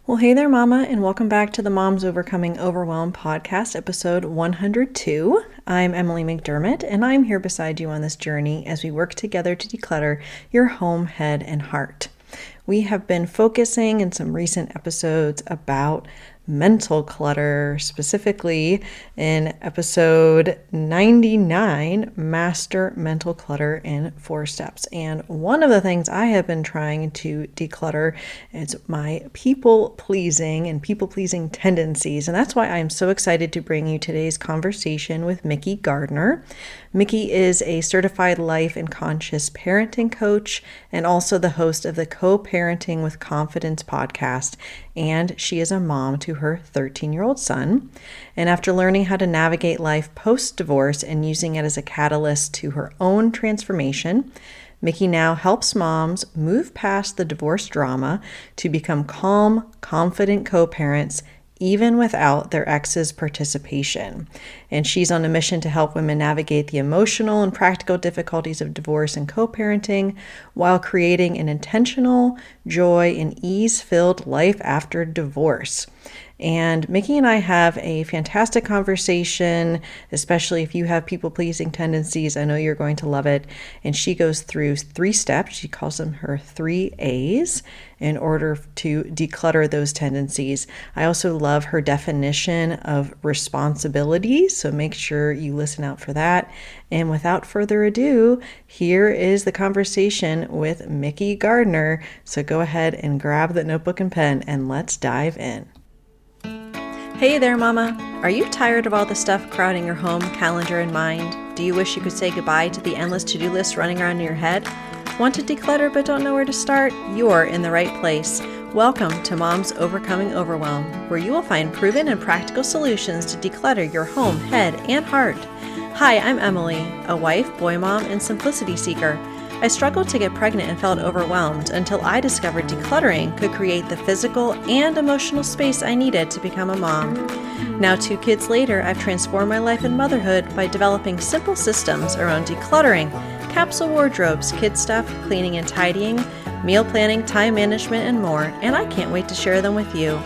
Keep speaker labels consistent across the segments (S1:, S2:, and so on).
S1: Well, hey there, Mama, and welcome back to the Moms Overcoming Overwhelm podcast, episode 102. I'm Emily McDermott, and I'm here beside you on this journey as we work together to declutter your home, head, and heart. We have been focusing in some recent episodes about mental clutter, specifically in episode 99, Master Mental Clutter in 4 Steps. And one of the things I have been trying to declutter is my people-pleasing and people-pleasing tendencies. And that's why I'm so excited to bring you today's conversation with Mikki Gardner. Mikki is a certified life and conscious parenting coach and also the host of the Co-Parenting with Confidence podcast. And she is a mom to her 13-year-old son. And after learning how to navigate life post-divorce and using it as a catalyst to her own transformation, Mikki now helps moms move past the divorce drama to become calm, confident co-parents even without their ex's participation. And she's on a mission to help women navigate the emotional and practical difficulties of divorce and co-parenting while creating an intentional, joy, and ease-filled life after divorce. And Mikki and I have a fantastic conversation, especially if you have people-pleasing tendencies. I know you're going to love it. And she goes through 3 steps. She calls them her 3 A's in order to declutter those tendencies. I also love her definition of responsibility, so make sure you listen out for that. And without further ado, here is the conversation with Mikki Gardner. So go ahead and grab the notebook and pen and let's dive in. Hey there, Mama. Are you tired of all the stuff crowding your home, calendar, and mind? Do you wish you could say goodbye to the endless to-do list running around in your head? Want to declutter but don't know where to start? You're in the right place. Welcome to Moms Overcoming Overwhelm, where you will find proven and practical solutions to declutter your home, head, and heart. Hi, I'm Emily, a wife, boy mom, and simplicity seeker. I struggled to get pregnant and felt overwhelmed until I discovered decluttering could create the physical and emotional space I needed to become a mom. Now, 2 kids later, I've transformed my life and motherhood by developing simple systems around decluttering, capsule wardrobes, kid stuff, cleaning and tidying, meal planning, time management, and more, and I can't wait to share them with you.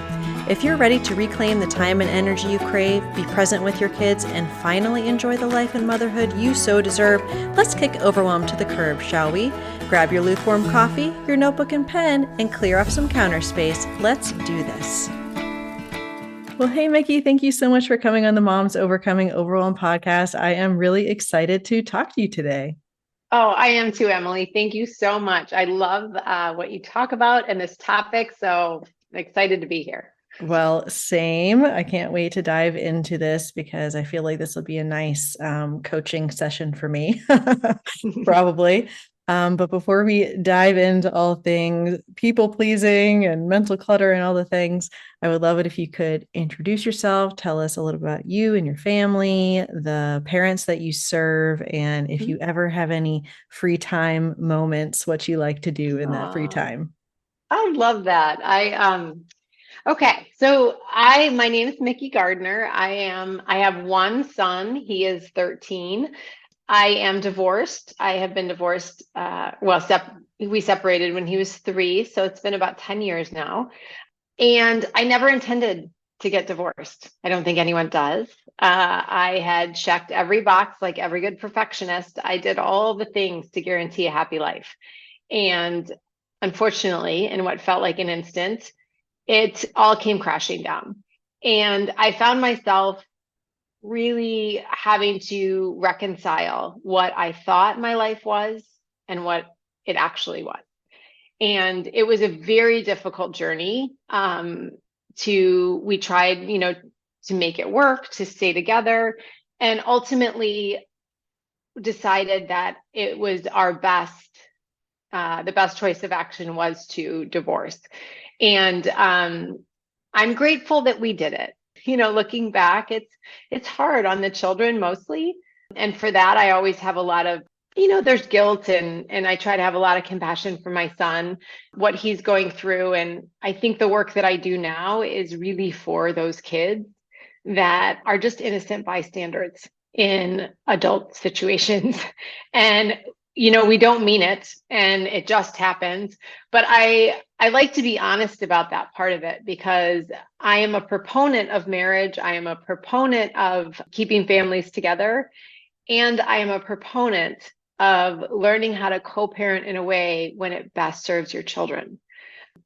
S1: If you're ready to reclaim the time and energy you crave, be present with your kids, and finally enjoy the life and motherhood you so deserve, let's kick overwhelm to the curb, shall we? Grab your lukewarm coffee, your notebook and pen, and clear off some counter space. Let's do this. Well, hey, Mikki, thank you so much for coming on the Moms Overcoming Overwhelm podcast. I am really excited to talk to you today.
S2: Oh, I am too, Emily. Thank you so much. I love what you talk about and this topic, so I'm excited to be here.
S1: Well, same. I can't wait to dive into this because I feel like this will be a nice coaching session for me, probably. But before we dive into all things people pleasing and mental clutter and all the things, I would love it if you could introduce yourself, tell us a little about you and your family, the parents that you serve, and if you ever have any free time moments, what you like to do in that free time.
S2: I love that. Okay, so my name is Mikki Gardner. I have one son. He is 13. I am divorced. I have been divorced. We separated when he was 3, so it's been about 10 years now. And I never intended to get divorced. I don't think anyone does. I had checked every box like every good perfectionist. I did all the things to guarantee a happy life. And unfortunately, in what felt like an instant, it all came crashing down. And I found myself really having to reconcile what I thought my life was and what it actually was. And it was a very difficult journey. We tried, to make it work, to stay together, and ultimately decided that it was the best choice of action was to divorce. And I'm grateful that we did it. Looking back, it's hard on the children mostly. And for that, I always have a lot of, there's guilt and I try to have a lot of compassion for my son, what he's going through. And I think the work that I do now is really for those kids that are just innocent bystanders in adult situations. And we don't mean it and it just happens. But I like to be honest about that part of it, because I am a proponent of marriage. I am a proponent of keeping families together. And I am a proponent of learning how to co-parent in a way when it best serves your children.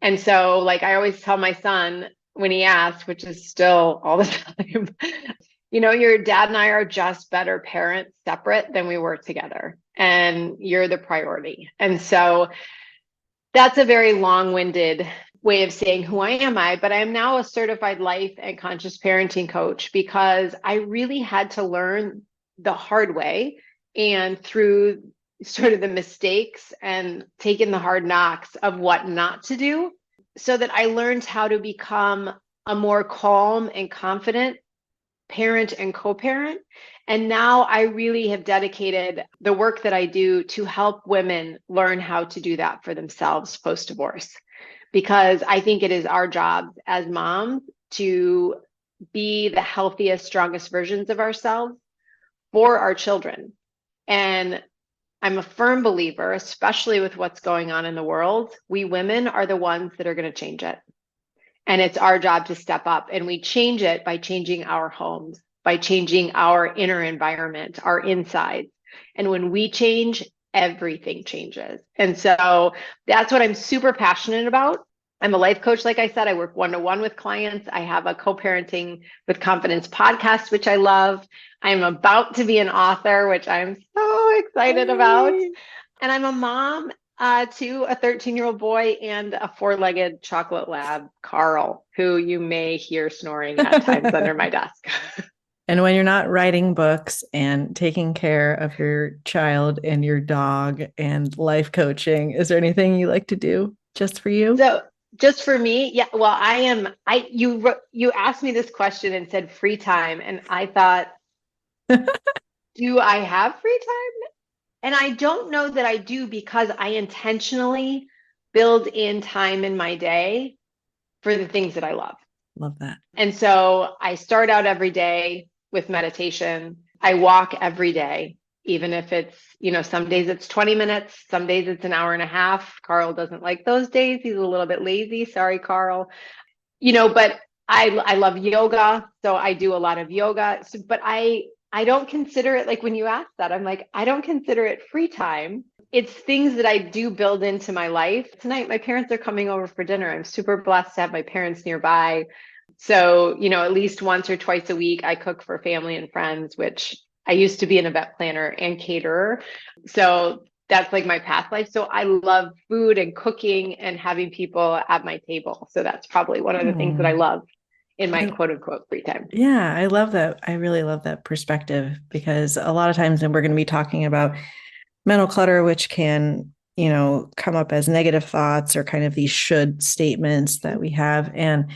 S2: And so, like, I always tell my son when he asks, which is still all the time, your dad and I are just better parents separate than we were together. And you're the priority. And so that's a very long-winded way of saying who I am, but I am now a certified life and conscious parenting coach, because I really had to learn the hard way and through sort of the mistakes and taking the hard knocks of what not to do, so that I learned how to become a more calm and confident parent and co-parent. And now I really have dedicated the work that I do to help women learn how to do that for themselves post-divorce, because I think it is our job as moms to be the healthiest, strongest versions of ourselves for our children. And I'm a firm believer, especially with what's going on in the world, we women are the ones that are going to change it. And it's our job to step up, and we change it by changing our homes, by changing our inner environment, our insides. And when we change, everything changes. And so that's what I'm super passionate about. I'm a life coach. Like I said, I work one-to-one with clients. I have a co-parenting with confidence podcast, which I love. I'm about to be an author, which I'm so excited about. And I'm a mom to a 13-year-old boy and a 4-legged chocolate lab, Carl, who you may hear snoring at times under my desk.
S1: And when you're not writing books and taking care of your child and your dog and life coaching, is there anything you like to do just for you?
S2: So just for me, yeah. Well, you asked me this question and said free time, and I thought, do I have free time? And I don't know that I do, because I intentionally build in time in my day for the things that I love.
S1: Love that.
S2: And so I start out every day with meditation. I walk every day, even if it's, some days it's 20 minutes, some days it's an hour and a half. Carl doesn't like those days. He's a little bit lazy. Sorry, Carl. But I love yoga. So I do a lot of yoga. So, but I don't consider it, like when you ask that, I'm like, I don't consider it free time. It's things that I do build into my life. Tonight, my parents are coming over for dinner. I'm super blessed to have my parents nearby. So, at least once or twice a week, I cook for family and friends, which I used to be an event planner and caterer. So that's like my past life. So I love food and cooking and having people at my table. So that's probably one of the things that I love in my quote unquote free time.
S1: Yeah, I love that. I really love that perspective, because a lot of times, and we're going to be talking about mental clutter, which can, come up as negative thoughts or kind of these should statements that we have. And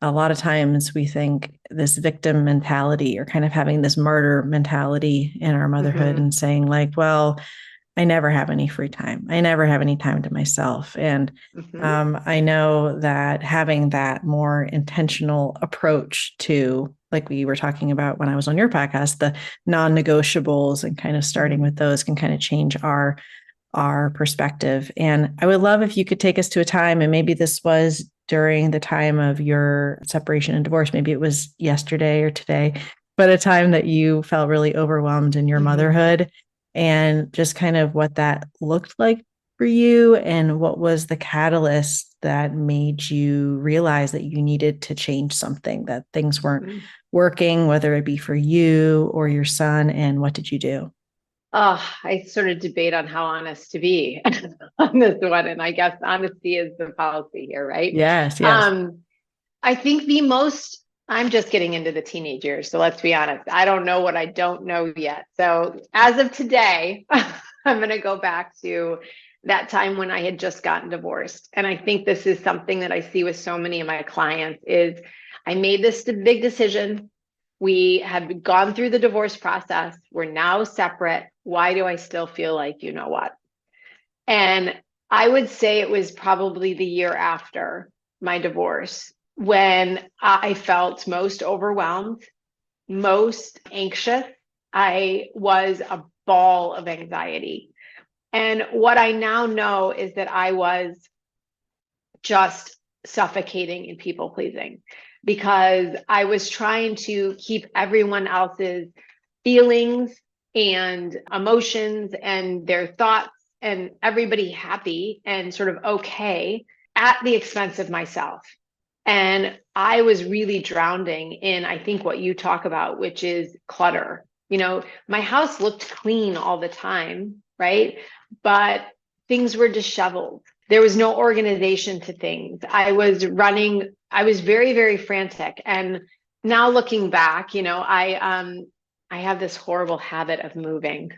S1: a lot of times we think this victim mentality, or kind of having this martyr mentality in our motherhood, and saying like, well, I never have any free time. I never have any time to myself. And I know that having that more intentional approach to, like we were talking about when I was on your podcast, the non-negotiables, and kind of starting with those can kind of change our perspective. And I would love if you could take us to a time, and maybe this was during the time of your separation and divorce, maybe it was yesterday or today, but a time that you felt really overwhelmed in your motherhood, and just kind of what that looked like for you, and what was the catalyst that made you realize that you needed to change something, that things weren't working, whether it be for you or your son, and what did you do?
S2: Oh, I sort of debate on how honest to be on this one. And I guess honesty is the policy here, right?
S1: Yes.
S2: I think I'm just getting into the teenage years. So let's be honest. I don't know what I don't know yet. So as of today, I'm going to go back to that time when I had just gotten divorced. And I think this is something that I see with so many of my clients is I made this big decision. We have gone through the divorce process. We're now separate. Why do I still feel like you know what? And I would say it was probably the year after my divorce when I felt most overwhelmed, most anxious. I was a ball of anxiety. And what I now know is that I was just suffocating in people pleasing because I was trying to keep everyone else's feelings and emotions and their thoughts and everybody happy and sort of okay at the expense of myself. And I was really drowning in, I think, what you talk about, which is clutter. My house looked clean all the time, right? But things were disheveled. There was no organization to things. I was very, very frantic. And now looking back, I have this horrible habit of moving.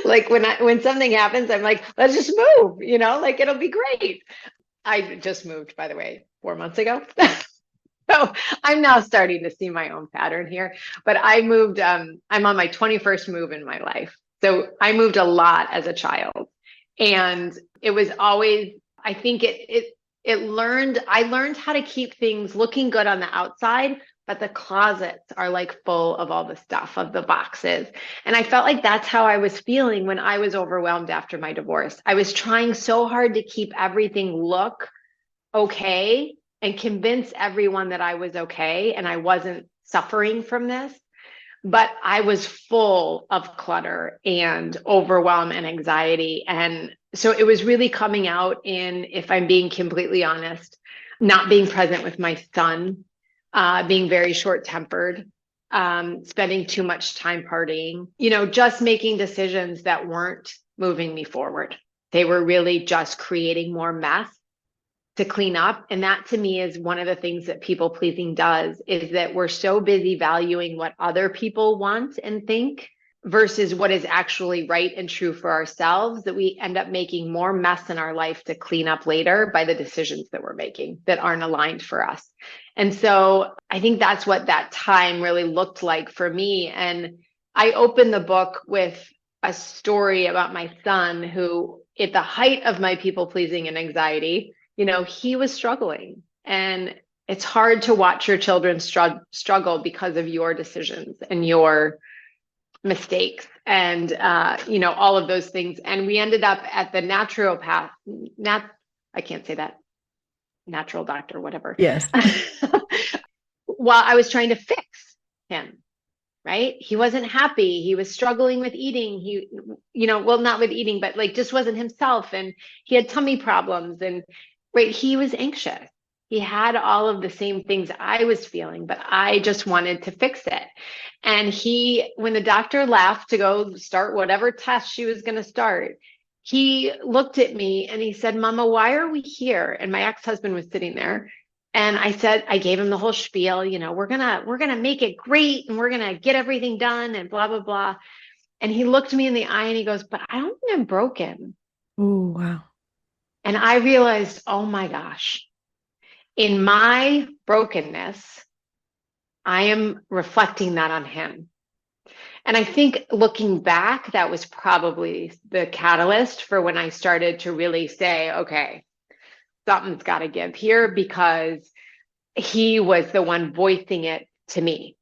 S2: Like when something happens, I'm like, let's just move, like it'll be great. I just moved, by the way, 4 months ago. So I'm now starting to see my own pattern here. But I moved, I'm on my 21st move in my life. So I moved a lot as a child. And it was always, I think I learned how to keep things looking good on the outside, but the closets are like full of all the stuff, of the boxes. And I felt like that's how I was feeling when I was overwhelmed after my divorce. I was trying so hard to keep everything look okay and convince everyone that I was okay and I wasn't suffering from this. But I was full of clutter and overwhelm and anxiety. And so it was really coming out in, if I'm being completely honest, not being present with my son, being very short tempered, spending too much time partying, just making decisions that weren't moving me forward. They were really just creating more mess to clean up. And that to me is one of the things that people pleasing does, is that we're so busy valuing what other people want and think versus what is actually right and true for ourselves, that we end up making more mess in our life to clean up later by the decisions that we're making that aren't aligned for us. And so I think that's what that time really looked like for me. And I opened the book with a story about my son who, at the height of my people pleasing and anxiety, he was struggling. And it's hard to watch your children struggle because of your decisions and your mistakes and, all of those things. And we ended up at the naturopath, I can't say that, natural doctor, whatever.
S1: Yes.
S2: While I was trying to fix him, right? He wasn't happy. He was struggling with eating. Well, not with eating, but like just wasn't himself. And he had tummy problems and, right, he was anxious. He had all of the same things I was feeling, but I just wanted to fix it. And when the doctor left to go start whatever test she was going to start, he looked at me and he said, "Mama, why are we here?" And my ex-husband was sitting there. And I gave him the whole spiel, we're gonna make it great and we're gonna get everything done and blah, blah, blah. And he looked me in the eye and he goes, "But I don't think I'm broken."
S1: Oh, wow.
S2: And I realized, oh my gosh, in my brokenness, I am reflecting that on him. And I think looking back, that was probably the catalyst for when I started to really say, okay, something's got to give here, because he was the one voicing it to me,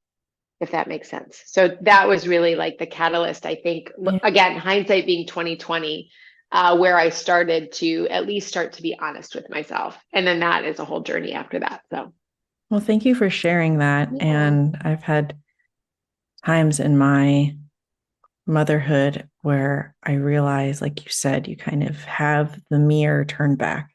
S2: if that makes sense. So that was really like the catalyst, I think.
S1: Yeah.
S2: Again, hindsight being 2020, where I started to at least start to be honest with myself. And then that is a whole journey after that. So,
S1: Well, thank you for sharing that.
S2: yeah.
S1: And I've had times in my motherhood where I realize, like you said, you kind of have the mirror turned back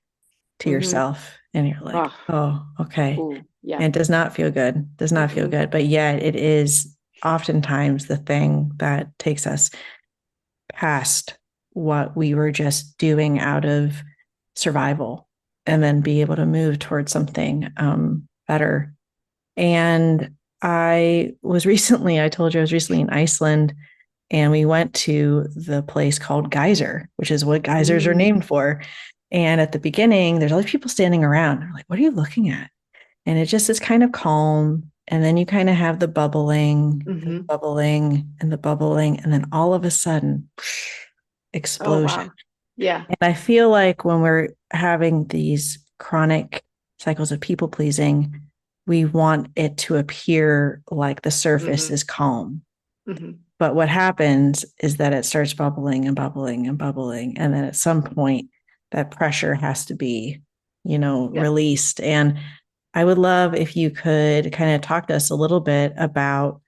S1: to yourself and you're like, oh, okay.
S2: Ooh, yeah.
S1: And it does not feel good. Does not feel good. But yet it is oftentimes the thing that takes us past what we were just doing out of survival and then be able to move towards something better. And I told you I was recently in Iceland, and we went to the place called Geyser, which is what geysers are named for. And at the beginning, there's all these people standing around. They're like, "What are you looking at?" And it just is kind of calm. And then you kind of have the bubbling, and the bubbling, and the bubbling. And then all of a sudden, explosion.
S2: Oh, wow. Yeah.
S1: And I feel like when we're having these chronic cycles of people pleasing, we want it to appear like the surface is calm.
S2: Mhm.
S1: But what happens is that it starts bubbling and bubbling and bubbling. And then at some point, that pressure has to be,
S2: Yep.
S1: released. And I would love if you could kind of talk to us a little bit about,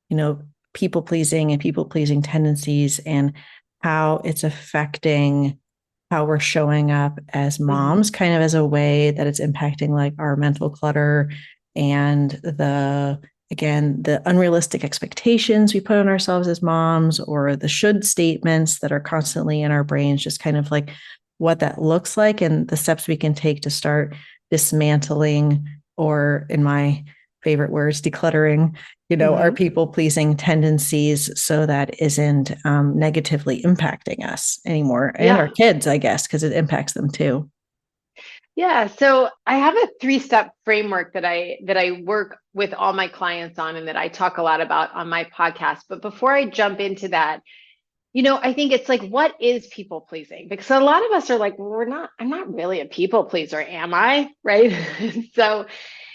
S1: you know, people pleasing and people pleasing tendencies and how it's affecting how we're showing up as
S2: Mhm.
S1: moms, kind of as a way that it's impacting like our mental clutter and the unrealistic expectations we put on ourselves as moms, or the should statements that are constantly in our brains, just kind of like what that looks like and the steps we can take to start dismantling, or in my favorite words, decluttering, our
S2: Mhm.
S1: people pleasing tendencies, so that isn't negatively impacting us anymore, and our
S2: Yeah.
S1: kids, I guess, because it impacts them too.
S2: Yeah, so I have a three-step framework that I work with all my clients on and that I talk a lot about on my podcast. But before I jump into that, I think it's like, what is people pleasing? Because a lot of us are like, well, I'm not really a people pleaser, am I? Right? So,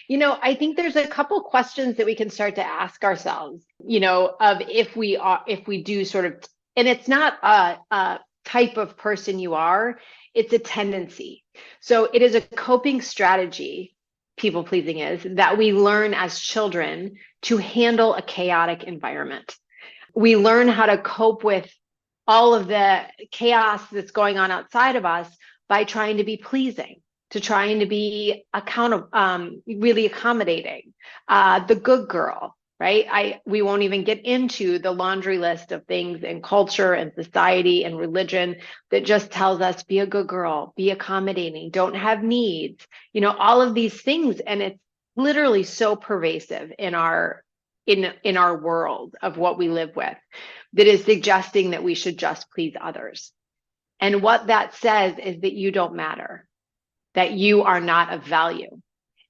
S2: I think there's a couple questions that we can start to ask ourselves, of if we do sort of, and it's not a type of person you are, it's a tendency. So it is a coping strategy, people pleasing is, that we learn as children to handle a chaotic environment. We learn how to cope with all of the chaos that's going on outside of us by trying to be pleasing, to trying to be accountable, really accommodating, the good girl, right? We won't even get into the laundry list of things in culture and society and religion that just tells us be a good girl, be accommodating, don't have needs, all of these things, and it's literally so pervasive in our world of what we live with, that is suggesting that we should just please others. And what that says is that you don't matter, that you are not of value.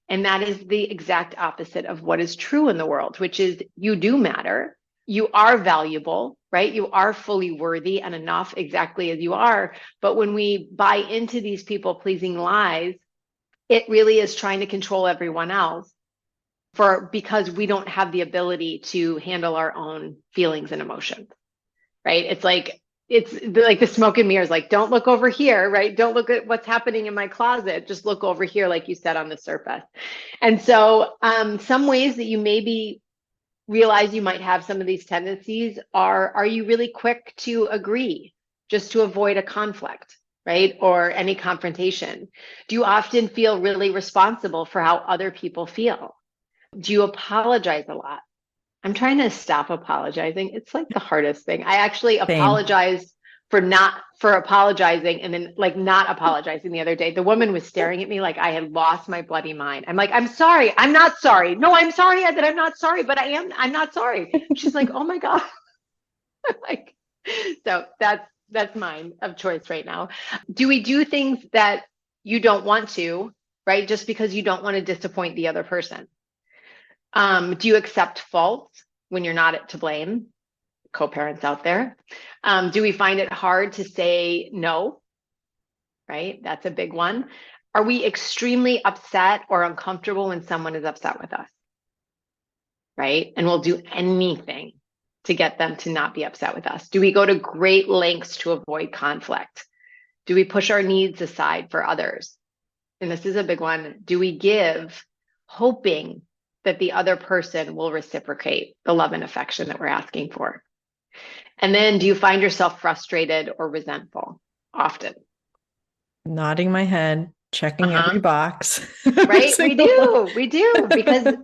S2: And that is the exact opposite of what is true in the world, which is you do matter. You are valuable, right? You are fully worthy and enough exactly as you are. But when we buy into these people pleasing lies, it really is trying to control everyone else because we don't have the ability to handle our own feelings and emotions, right? It's like the smoke and mirrors, like, don't look over here, right? Don't look at what's happening in my closet. Just look over here, like you said, on the surface. And so some ways that you maybe realize you might have some of these tendencies are you really quick to agree just to avoid a conflict, right? Or any confrontation? Do you often feel really responsible for how other people feel? Do you apologize a lot? I'm trying to stop apologizing. It's like the hardest thing. I actually
S1: Same.
S2: apologize for apologizing and then like not apologizing the other day. The woman was staring at me like I had lost my bloody mind. I'm like, I'm sorry. I'm not sorry. No, I'm sorry that I'm not sorry, but I'm not sorry. She's like, oh my God. Like, so that's mine of choice right now. Do we do things that you don't want to, right? Just because you don't want to disappoint the other person? Do you accept fault when you're not to blame? Co-parents out there. Do we find it hard to say no? Right? That's a big one. Are we extremely upset or uncomfortable when someone is upset with us? Right? And we'll do anything to get them to not be upset with us. Do we go to great lengths to avoid conflict? Do we push our needs aside for others? And this is a big one. Do we give hoping that the other person will reciprocate the love and affection that we're asking for? And then do you find yourself frustrated or resentful often?
S1: Nodding my head, checking every
S2: Uh-huh.
S1: box, every
S2: Right? We
S1: single one.
S2: do. We do because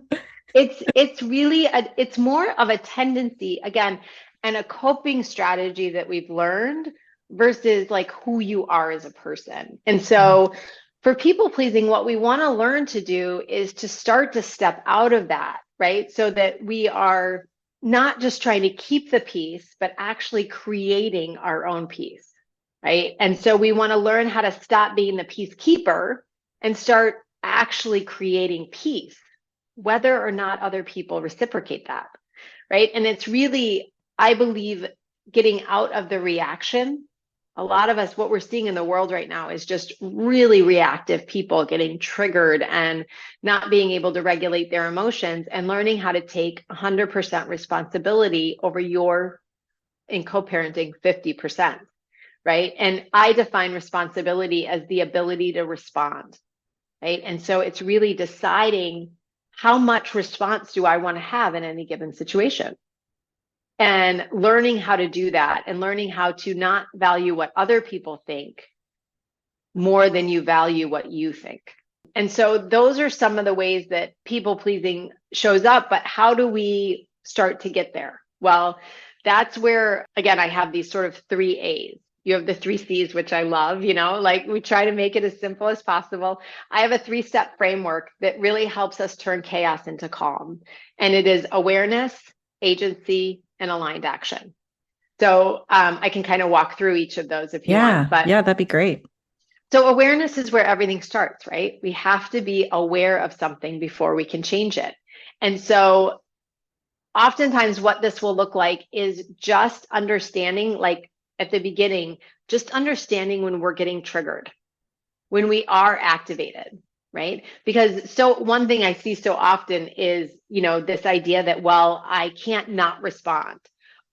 S2: it's really it's more of a tendency again and a coping strategy that we've learned versus like who you are as a person. And so for people pleasing, what we want to learn to do is to start to step out of that, right? So that we are not just trying to keep the peace, but actually creating our own peace, right? And so we want to learn how to stop being the peacekeeper and start actually creating peace, whether or not other people reciprocate that, right? And it's really, I believe, getting out of the reaction A lot of us, what we're seeing in the world right now is just really reactive people getting triggered and not being able to regulate their emotions, and learning how to take 100% responsibility over in co-parenting 50%, right? And I define responsibility as the ability to respond, right? And so it's really deciding how much response do I want to have in any given situation, and learning how to do that, and learning how to not value what other people think more than you value what you think. And so those are some of the ways that people pleasing shows up. But how do we start to get there? Well, that's where, again, I have these sort of 3 A's. You have the 3 C's, which I love, like we try to make it as simple as possible. I have a 3-step framework that really helps us turn chaos into calm. And it is awareness, agency, and aligned action. So I can kind of walk through each of those if you want. But
S1: yeah, that'd be great.
S2: so awareness is where everything starts, right? We have to be aware of something before we can change it. And so oftentimes what this will look like is just understanding, like at the beginning, just understanding when we're getting triggered, when we are activated, right? Because so one thing I see so often is, this idea that, well, I can't not respond,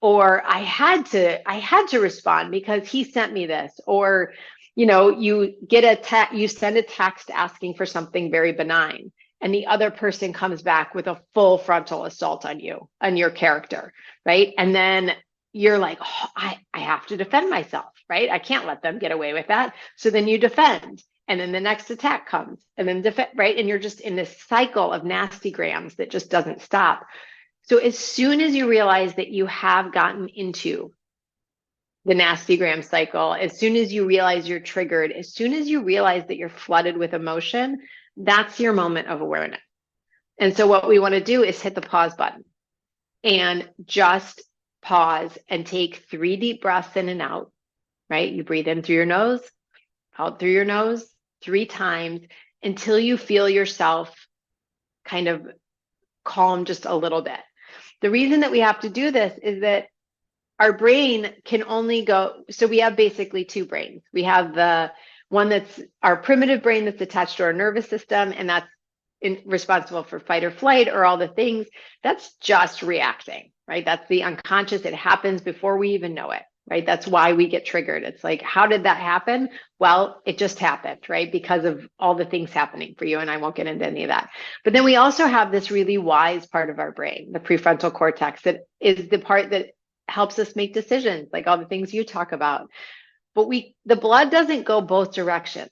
S2: or I had to respond because he sent me this, or you you send a text asking for something very benign, and the other person comes back with a full frontal assault on you, on your character, right? And then you're like, oh, I have to defend myself, right? I can't let them get away with that. So then you defend, and then the next attack comes, and then defend, right? And you're just in this cycle of nasty grams that just doesn't stop. So as soon as you realize that you have gotten into the nasty gram cycle, as soon as you realize you're triggered, as soon as you realize that you're flooded with emotion, that's your moment of awareness. And so what we want to do is hit the pause button and just pause and take 3 deep breaths in and out, right? You breathe in through your nose, out through your nose 3 times until you feel yourself kind of calm just a little bit. The reason that we have to do this is that our brain can only go, so we have basically 2 brains. We have the one that's our primitive brain that's attached to our nervous system, and that's responsible for fight or flight or all the things. That's just reacting, right? That's the unconscious. It happens before we even know it, right? That's why we get triggered. It's like, how did that happen? Well, it just happened, right? Because of all the things happening for you. And I won't get into any of that. But then we also have this really wise part of our brain, the prefrontal cortex, that is the part that helps us make decisions, like all the things you talk about. But the blood doesn't go both directions.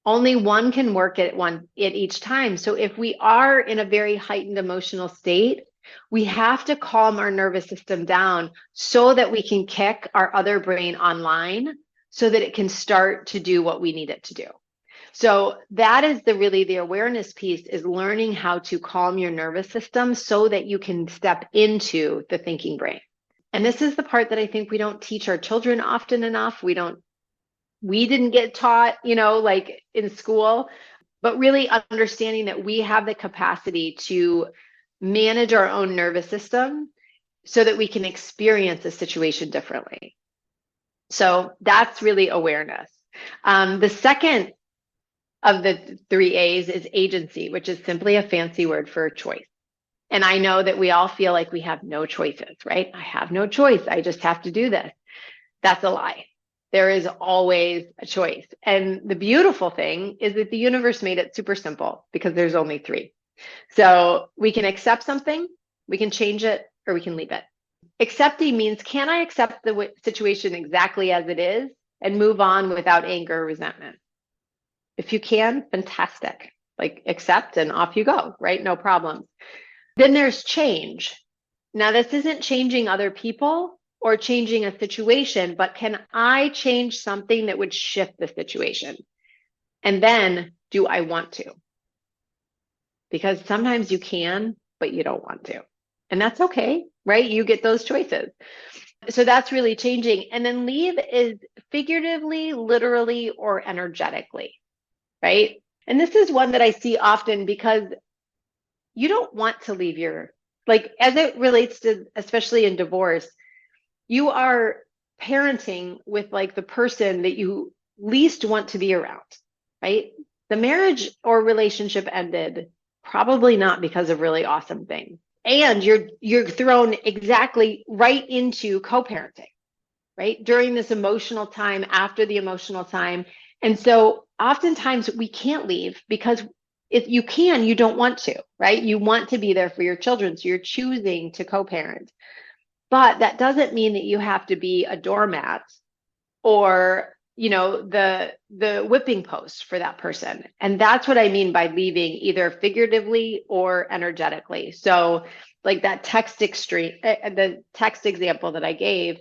S2: Only one can work at each time. So if we are in a very heightened emotional state, we have to calm our nervous system down so that we can kick our other brain online so that it can start to do what we need it to do. So that is really the awareness piece, is learning how to calm your nervous system so that you can step into the thinking brain. And this is the part that I think we don't teach our children often enough. We didn't get taught, like in school, but really understanding that we have the capacity to manage our own nervous system so that we can experience a situation differently. So that's really awareness. The second of the 3 A's is agency, which is simply a fancy word for choice. And I know that we all feel like we have no choices, right? I have no choice. I just have to do this. That's a lie. There is always a choice. And the beautiful thing is that the universe made it super simple because there's only 3. So we can accept something, we can change it, or we can leave it. Accepting means, can I accept the situation exactly as it is and move on without anger or resentment? If you can, fantastic. Like, accept and off you go, right? No problems. Then there's change. Now, this isn't changing other people or changing a situation, but can I change something that would shift the situation? And then, do I want to? Because sometimes you can, but you don't want to. And that's okay, right? You get those choices. So that's really changing. And then leave is figuratively, literally, or energetically, right? And this is one that I see often because you don't want to leave as it relates to, especially in divorce, you are parenting with like the person that you least want to be around, right? The marriage or relationship ended probably not because of really awesome things. And you're thrown exactly right into co-parenting, right? During this emotional time, after the emotional time. And so oftentimes we can't leave because if you can, you don't want to, right? You want to be there for your children. So you're choosing to co-parent. But that doesn't mean that you have to be a doormat or the whipping post for that person. And that's what I mean by leaving, either figuratively or energetically. So like that text extreme, the text example that I gave,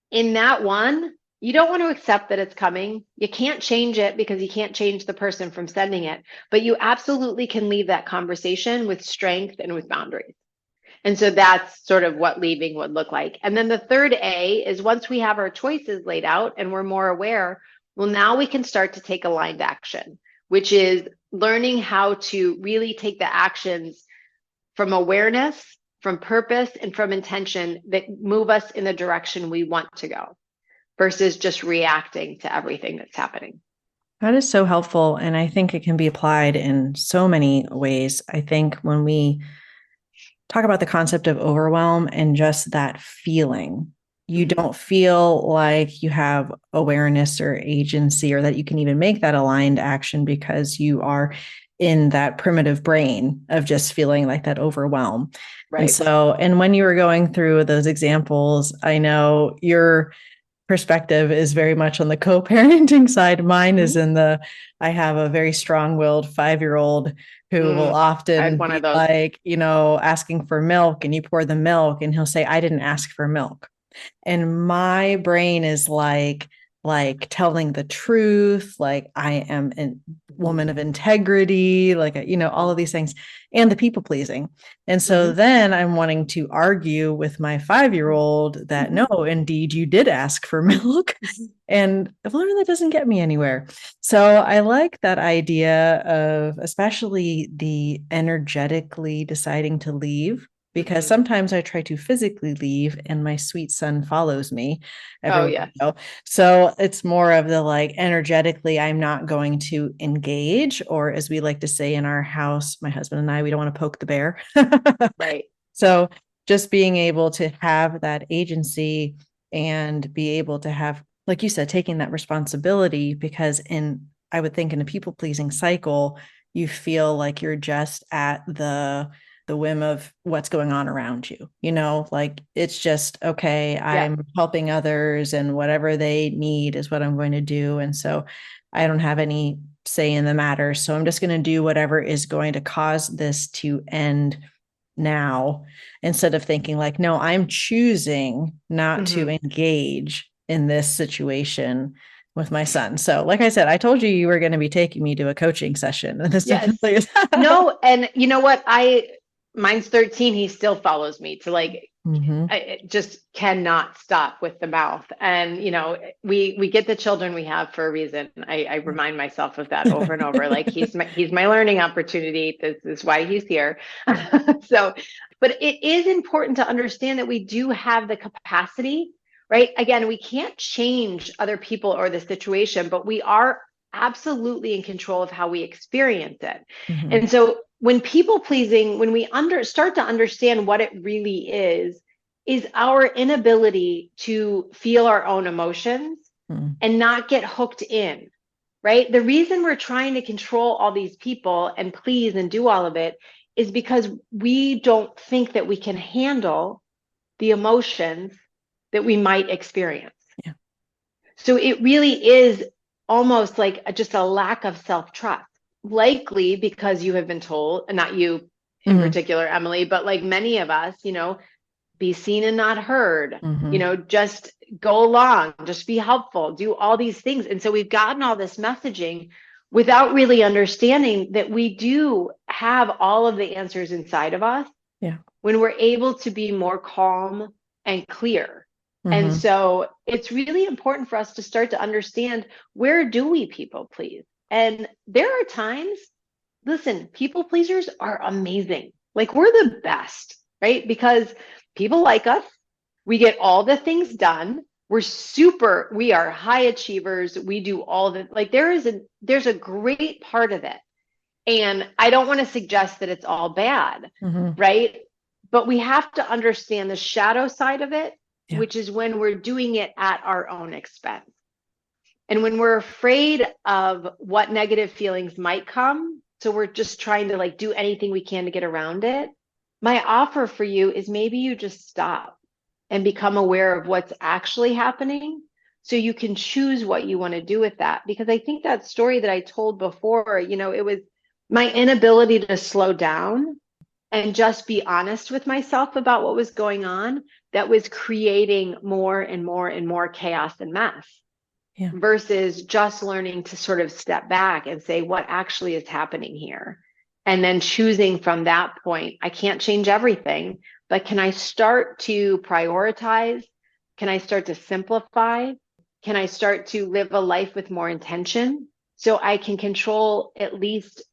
S2: in that one, you don't want to accept that it's coming. You can't change it because you can't change the person from sending it, but you absolutely can leave that conversation with strength and with boundaries. And so that's sort of what leaving would look like. And then the third A is, once we have our choices laid out and we're more aware, well, now we can start to take aligned action, which is learning how to really take the actions from awareness, from purpose, and from intention that move us in the direction we want to go versus just reacting to everything that's happening.
S1: That is so helpful. And I think it can be applied in so many ways. I think when we talk about the concept of overwhelm and just that feeling, you don't feel like you have awareness or agency, or that you can even make that aligned action because you are in that primitive brain of just feeling like that overwhelm.
S2: Right.
S1: And so, and when you were going through those examples, I know your perspective is very much on the co-parenting side. Mine is in the, I have a very strong-willed 5-year-old who will often be like, asking for milk, and you pour the milk and he'll say, I didn't ask for milk. And my brain is like telling the truth, like I am a woman of integrity, like, all of these things, and the people pleasing. And so then I'm wanting to argue with my 5-year-old that no, indeed, you did ask for milk. And I've learned that doesn't get me anywhere. So I like that idea of especially the energetically deciding to leave, because sometimes I try to physically leave and my sweet son follows me everywhere. So it's more of the like energetically, I'm not going to engage, or as we like to say in our house, my husband and I, we don't want to poke the bear.
S2: Right.
S1: So just being able to have that agency and be able to have, like you said, taking that responsibility, because I would think in a people pleasing cycle, you feel like you're just at the whim of what's going on around you, like it's just, okay, I'm helping others and whatever they need is what I'm going to do. And so I don't have any say in the matter. So I'm just going to do whatever is going to cause this to end now, instead of thinking like, no, I'm choosing not to engage in this situation with my son. So like I said, I told you were going to be taking me to a coaching session, and this definitely is.
S2: No, and you know what? Mine's 13. He still follows me to like, I just cannot stop with the mouth. And, we get the children we have for a reason. I remind myself of that over and over. Like he's my learning opportunity. This is why he's here. So, but it is important to understand that we do have the capacity, right? Again, we can't change other people or the situation, but we are absolutely in control of how we experience it. And so when people pleasing, when we start to understand what it really is our inability to feel our own emotions and not get hooked in, right? The reason we're trying to control all these people and please and do all of it is because we don't think that we can handle the emotions that we might experience.
S1: Yeah.
S2: So it really is almost like just a lack of self-trust, likely because you have been told, and not you in particular, Emily, but like many of us, be seen and not heard, just go along, just be helpful, do all these things. And so we've gotten all this messaging without really understanding that we do have all of the answers inside of us.
S1: Yeah.
S2: When we're able to be more calm and clear. And so it's really important for us to start to understand, where do we people please? And there are times, listen, people pleasers are amazing. Like we're the best, right? Because people like us, we get all the things done. we are high achievers. We do all the, like, there's a great part of it. And I don't want to suggest that it's all bad,
S1: Mm-hmm.
S2: right? But we have to understand the shadow side of it,
S1: Yeah.
S2: which is when we're doing it at our own expense. And when we're afraid of what negative feelings might come, so we're just trying to like do anything we can to get around it. My offer for you is maybe you just stop and become aware of what's actually happening so you can choose what you want to do with that. Because I think that story that I told before, it was my inability to slow down and just be honest with myself about what was going on that was creating more and more and more chaos and mess
S1: Yeah.
S2: versus just learning to sort of step back and say what actually is happening here. And then choosing from that point, I can't change everything, but can I start to prioritize? Can I start to simplify? Can I start to live a life with more intention so I can control at least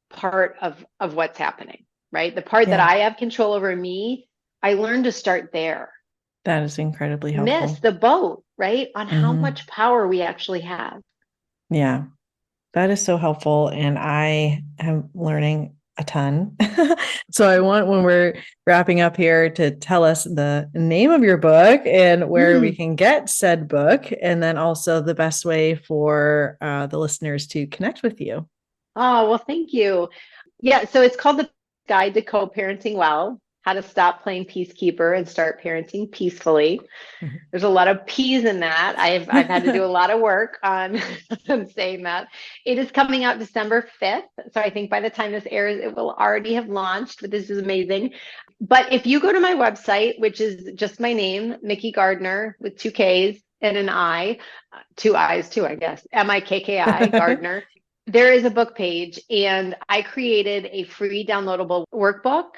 S2: part of what's happening, right? The part that
S1: Yeah.
S2: I have control over me, I learned to start there.
S1: That is incredibly
S2: Miss
S1: helpful.
S2: the boat, right? On how
S1: Mm-hmm.
S2: much power we actually have.
S1: Yeah. That is so helpful. And I am learning a ton. So I want, when we're wrapping up here, to tell us the name of your book and where we
S2: Hmm.
S1: can get said book, and then also the best way for the listeners to connect with you.
S2: Oh, well, thank you. Yeah, so it's called The Guide to Co-Parenting Well, How to Stop Playing Peacekeeper and Start Parenting Peacefully. There's a lot of P's in that. I've had to do a lot of work on, on saying that. It is coming out December 5th. So I think by the time this airs, it will already have launched, but this is amazing. But if you go to my website, which is just my name, Mikki Gardner with two K's and an I, two I's too, I guess, Mikki Gardner. There is a book page, and I created a free downloadable workbook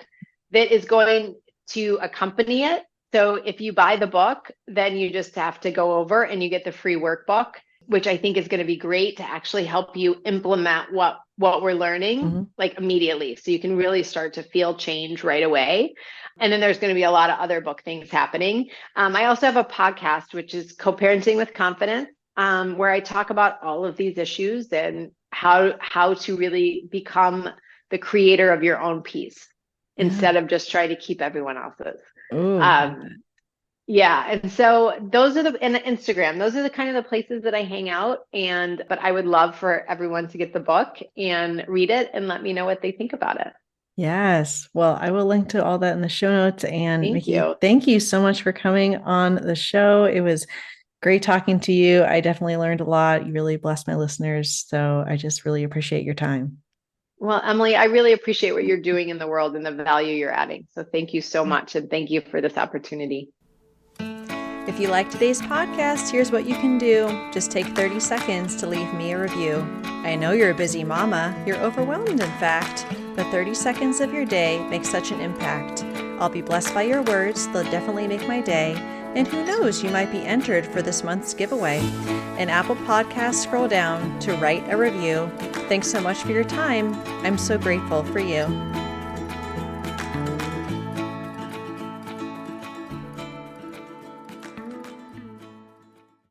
S2: that is going to accompany it. So if you buy the book, then you just have to go over and you get the free workbook, which I think is going to be great to actually help you implement what we're learning
S1: Mm-hmm.
S2: like immediately. So you can really start to feel change right away. And then there's going to be a lot of other book things happening. I also have a podcast, which is Co-Parenting with Confidence, where I talk about all of these issues and how to really become the creator of your own peace
S1: Yeah.
S2: instead of just try to keep everyone else's.
S1: Oh, love that.
S2: Um, yeah, and so those are and the Instagram, those are the kind of the places that I hang out. But I would love for everyone to get the book and read it and let me know what they think about it.
S1: Yes. Well, I will link to all that in the show notes. And
S2: Thank
S1: Mikki,
S2: you.
S1: thank you so much for coming on the show. It was great talking to you. I definitely learned a lot. You really blessed my listeners. So I just really appreciate your time.
S2: Well, Emily, I really appreciate what you're doing in the world and the value you're adding. So thank you so
S1: Yeah.
S2: much. And thank you for this opportunity.
S1: If you like today's podcast, here's what you can do. Just take 30 seconds to leave me a review. I know you're a busy mama. You're overwhelmed, in fact. But 30 seconds of your day makes such an impact. I'll be blessed by your words. They'll definitely make my day. And who knows, you might be entered for this month's giveaway. In Apple Podcasts, scroll down to write a review. Thanks so much for your time. I'm so grateful for you.